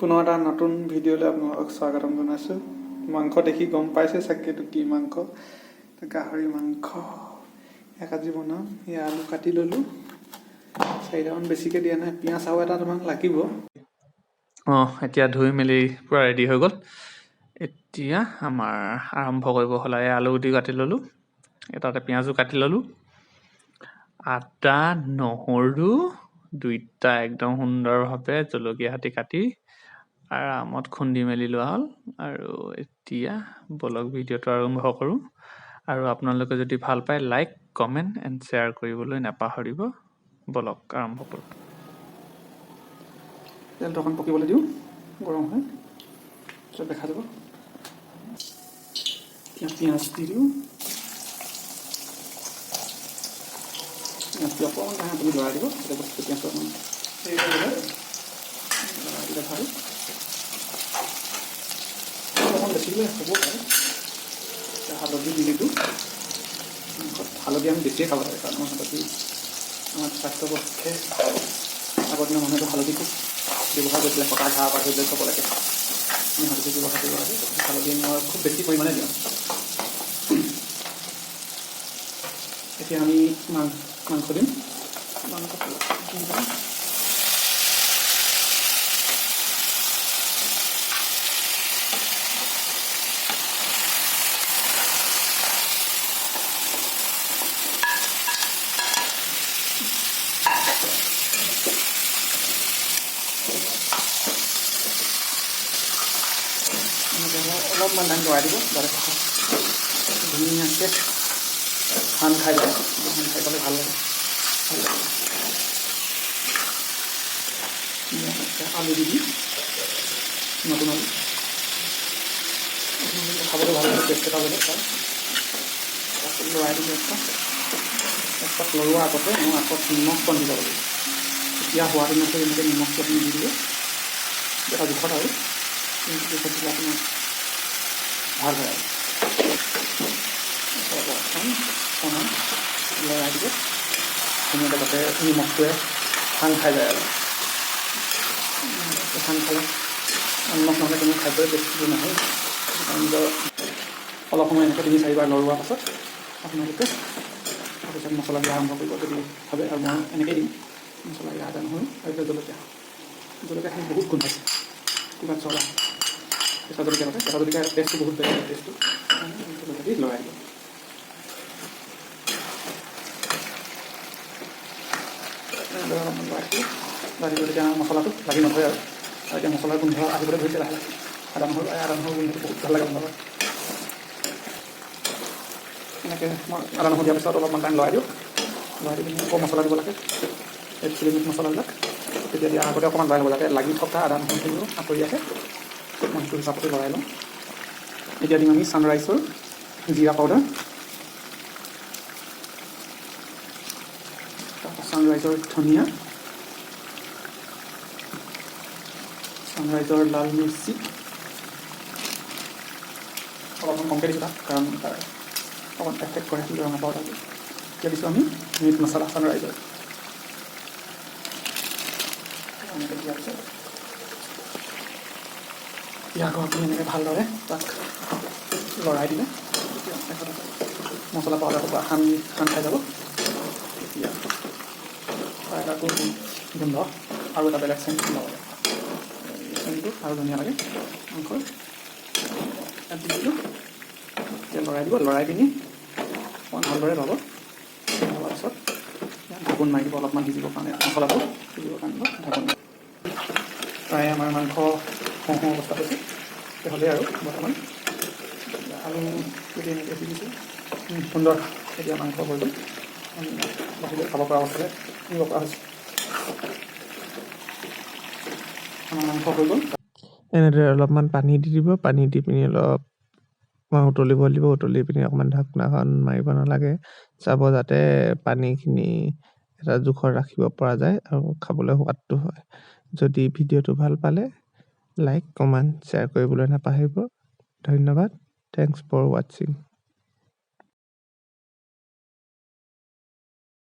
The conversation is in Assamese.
পুনৰ এটা নতুন ভিডিঅ'লৈ আপোনালোকক স্বাগতম জনাইছোঁ। মাংস দেখি গম পাইছে চাগে এইটো কি মাংস। গাহৰি মাংস এক আজি বনাম। এয়া আলু কাটি ল'লোঁ, 4টামান বেছিকৈ দিয়া নাই। পিঁয়াজ আৰু এটা তোমাক লাগিব। এতিয়া ধুই মেলি পূৰা ৰেডি হৈ গ'ল। এতিয়া আমাৰ আৰম্ভ কৰিব হ'ল। আলু গুটি কাটি ল'লোঁ, তাতে পিঁয়াজো কাটি ল'লোঁ, আদা নহৰু দুইটা একদম সুন্দৰভাৱে জলকীয়া হাতি কাটি আৰামত খুন্দি মেলি লোৱা হ'ল। আৰু এতিয়া বলক ভিডিঅ'টো আৰম্ভ কৰোঁ। আৰু আপোনালোকে যদি ভাল পায় লাইক, কমেণ্ট এণ্ড শ্বেয়াৰ কৰিবলৈ নাপাহৰিব। বলক আৰম্ভ কৰোঁ। তেলটো অকণ পকিবলৈ দিওঁ, গৰম হয়, পিছত দেখা যাব। পিঁয়াজ দি দিওঁ। পিঁয়াজটো অকণমান টাইম আপুনি লৰাই দিব, তেতিয়া বস্তুটো পিঁয়াজটো অকণমান হেৰি হৈ গ'লে দিলে ভাল। অকণমান বেছিকৈ হ'ব পাৰে। হালধি দি দিলোঁ। হালধি আমি বেছিয়ে খাব লাগে, কাৰণ হালধি আমাৰ স্বাস্থ্যৰ পক্ষে আগৰ দিনৰ মানুহেতো হালধি খুব ব্যৱহাৰ কৰিছিলে, কটা ঘাঁহ পৰা ধৰি থ'ব লাগে। আমি হালধি ব্যৱহাৰ কৰিব লাগে। হালধি মই খুব বেছি পৰিমাণে দিওঁ। এতিয়া আমি মাংস দিম। অলপমান টাইম লৰাই দিব, যাতে ধুনীয়াকৈ ধান খাই যায়। ধান খাই গ'লে ভাল লাগে। আলু দি দিম, নতুন আলু খাবলৈ ভাল লাগে, টেষ্ট এটা বেলেগ হয়। লৰাই দিম একপাক লৰোৱাৰ আগতে মই আকৌ নিমখ কণ দিব লাগিব। এতিয়া সোৱাদ অনুসৰি এনেকৈ নিমখটো আপুনি দি দিব, এটা জোখত আৰু জোখত দিলে আপোনাৰ ভাল হয়। আৰু অকণমান লৰাই দিব ধুনীয়াকৈ, যাতে নিমখটোৱে ভাং খাই যায়। আৰু ভাং খালে নিমখ নহ'লে কোনো খাদ্যই টেষ্টিটো নাহে। নিজৰ অলপ সময় এনেকৈ 3-4বাৰ লৰোৱাৰ পাছত আপোনালোকে তাৰপিছত মছলা দিয়া আৰম্ভ কৰিব যদি ভাবে। আৰু মই এনেকৈ দিম মছলা, আদা নহৰু আৰু জলকীয়াখিনি বহুত গোন্ধাইছে, কিমান চলা কেঁচা জলকীয়া পাতে। কেঁচা জলকীয়াৰ টেষ্টটো বহুত বেলেগ, টেষ্টটো জলকীয়া দি লৰাই দিব। লাগি তেতিয়া মছলাটো লাগি নধৰে। আৰু এতিয়া মছলাৰ গোন্ধ আহিবলৈ ধৰিছে লাহে লাহে। আদা নহৰু গোন্ধটো বহুত ভাল লাগে মছলাত। এনেকৈ মই আদা নহৰু দিয়াৰ পিছত অলপমান টাইম লৰাই দিওঁ। লৰাই দি পিনি আকৌ মছলা দিব লাগে, ৰেড চিলি মিট মছলাবিলাক। তেতিয়া দিয়া আগতে অকণমান লৰাই ল'ব লাগে, লাগি থকা আদা নহৰুখিনি আঁতৰি আহে। মই সেইটো হিচাপতে লৰাই লওঁ। এতিয়া দিম আমি ছানৰাইজৰ জিৰা পাউডাৰ, ছানৰাইজৰ ধনিয়া, ছানৰাইজৰ লাল মিৰ্চি অলপমান কমকৈ দিছোঁ তাত, কাৰণ তাৰ অকণমান এফেক্ট কৰে ৰঙা পাউডাৰটো। এতিয়া দিছোঁ আমি মিট মছলা ছানৰাইজৰ। এনেকৈ দিয়াৰ পিছত এতিয়া আকৌ আপুনি এনেকৈ ভালদৰে তাক লৰাই দিলে মছলা পাউডাৰটো পৰা সান খাই যাব। এতিয়া তাৰ এটা গোন্ধ আৰু এটা বেলেগ চেণ্ট ল'ব লাগে। চেণ্টটো আৰু ধুনীয়া লাগে মাংসৰ। তাত দি দিলোঁ। এতিয়া লৰাই দিব, লৰাই পিনি অকণমান ভালদৰে ল'ব। ভজাৰ পাছত ঢাকোন মাৰি দিব, অলপমান সিজিবৰ কাৰণে, মছলাটো সিজিবৰ কাৰণে ঢাকোন মাৰি। প্ৰায় আমাৰ মাংস হওঁ অৱস্থাত হৈছে। তেতিয়াহ'লে আৰু বৰ্তমান আলু যদি এনেকৈ সিজিছোঁ সুন্দৰ। এতিয়া মাংস হৈ গ'ল, আমি বাহিৰত খাব পৰা অৱস্থালৈ নিব পৰা হৈছে। আমাৰ মাংস হৈ গ'ল। এনেদৰে অলপমান পানী দি দিব, পানী দি পিনি অলপ উতলিব দিব। উতলি পিনি অকণমান ঢাকনাখন মাৰিব নালাগে, চাব যাতে পানীখিনি এটা জোখত ৰাখিব পৰা যায় আৰু খাবলৈ সোৱাদটো হয়। যদি ভিডিঅ'টো ভাল পালে লাইক, কমেণ্ট, শ্বেয়াৰ কৰিবলৈ নাপাহৰিব। ধন্যবাদ। Thanks for ৱাটছিং।